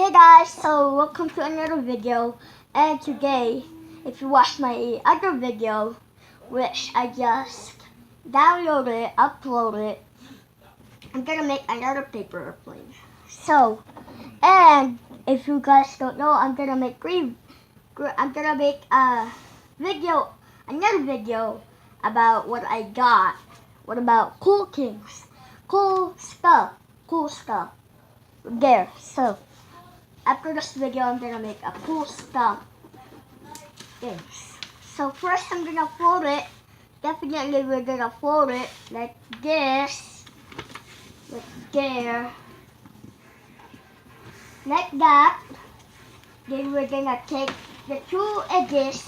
Hey guys, so welcome to another video, and today, if you watch my other video, which I just downloaded, uploaded, I'm gonna make another paper airplane. So, and if you guys don't know, I'm gonna make a video, another video about what I got. What about cool things, cool stuff. There, so. After this video, I'm gonna make a cool stuff things. So first, I'm gonna fold it. Definitely, we're gonna fold it like this, like there, like that. Then we're gonna take the two edges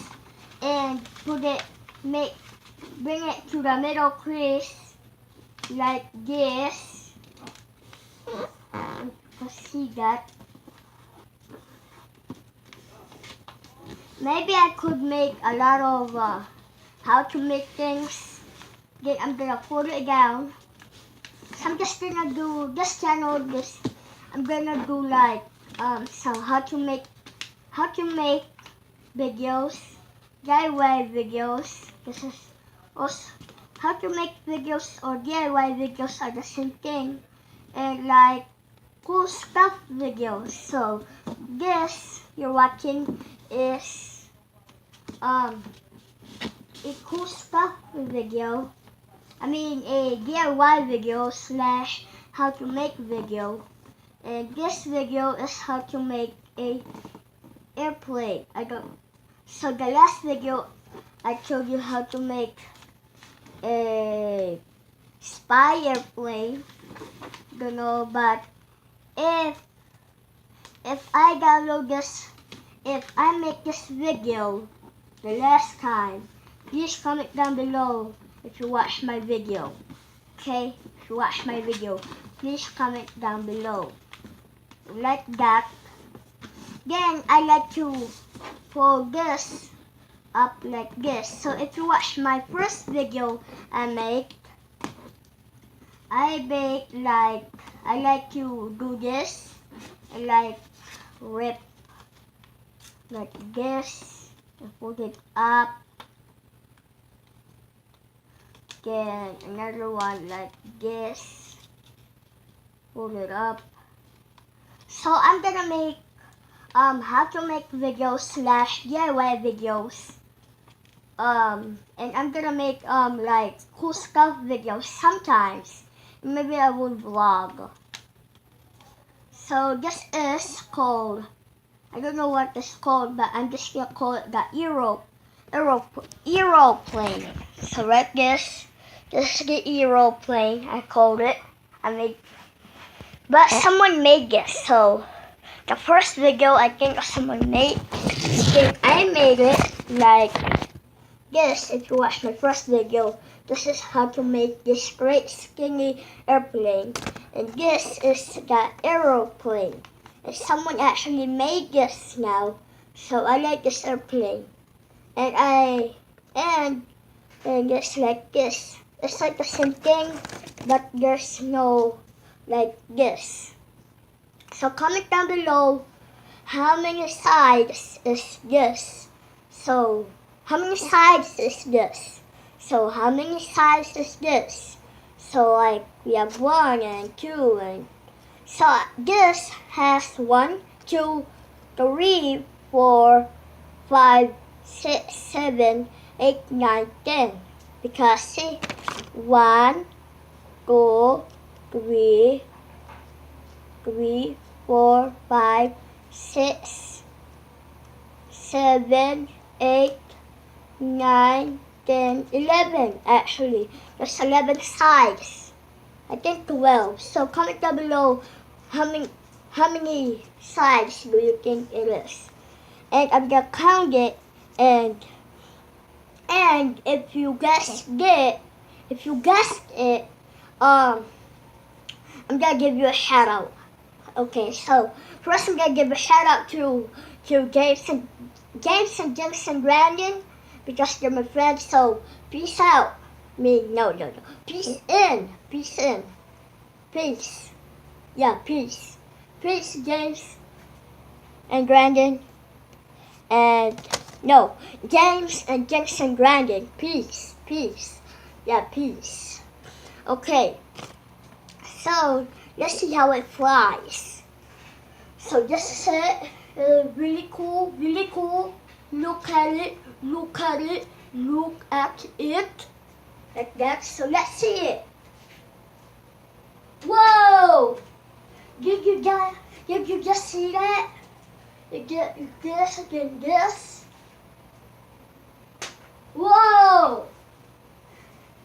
and bring it to the middle crease like this. You can see that. Maybe I could make a lot of how to make things. Then I'm gonna fold it down. So I'm just gonna do this channel. I'm gonna do like some how to make videos, DIY videos. This is also how to make videos or DIY videos are the same thing, and like cool stuff videos. So this you're watching is a cool stuff video. I mean a DIY video slash how to make video. And this video is how to make a airplane. So the last video I showed you how to make a spy airplane. Don't know, but if I download this, if I make this video the last time, please comment down below if you watch my video. Okay? If you watch my video, please comment down below. Like that. Then I like to fold this up like this. So if you watch my first video I like to do this. I like rip like this and fold it up. Then another one like this, fold it up. So I'm gonna make how to make videos slash DIY videos. And I'm gonna make like cool stuff videos sometimes. Maybe I will vlog. So this is called, I don't know what it's called, but I'm just gonna call it the aeroplane. So right, this is the aeroplane. I called it. But someone made this. So the first video I think someone made. I made it like this. If you watch my first video, this is how to make this great skinny airplane. And this is the aeroplane. And someone actually made this now. So I like this airplane. And it's like this. It's like the same thing, but there's no like this. So comment down below how many sides is this. So how many sides is this? So how many sides is this? So like we have 1 and 2 and so this has 1, 2, 3, 4, 5, 6, 7, 8, 9, 10. Because see, 1, 2, 3, 4, 5, 6, 7, 8, 9, 10, 11 actually. There's 11 sides. I think 12. So comment down below how many sides do you think it is? And I'm gonna count it, and if you guessed it, I'm gonna give you a shout out. Okay, so first I'm gonna give a shout out to James and Brandon because they're my friends. So peace out. No. Peace in. Peace. Yeah, peace. Peace, James and Brandon. And no, James and Brandon. Peace. Yeah, peace. Okay. So let's see how it flies. So this is it. Really cool. Look at it. Like that. So let's see it. Whoa! Did you just see that? You get this and this. Whoa!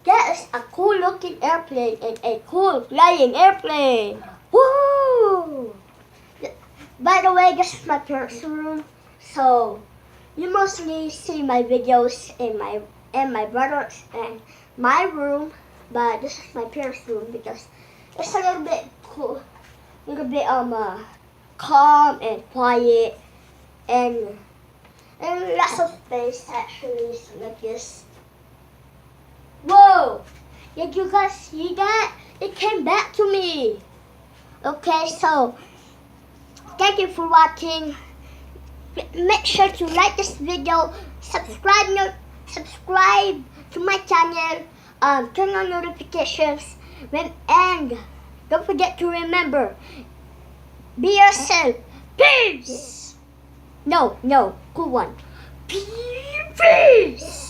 That is a cool looking airplane and a cool flying airplane. Woo! By the way, this is my parents' room, so you mostly see my videos in my brother's and my room, but this is my parents' room because it's a little bit cool, calm and quiet, and lots of space actually, so like this. Whoa! Did you guys see that? It came back to me. Okay, so thank you for watching. Make sure to like this video, subscribe to my channel, turn on notifications, and don't forget to remember, be yourself. Peace! No, cool one. Peace!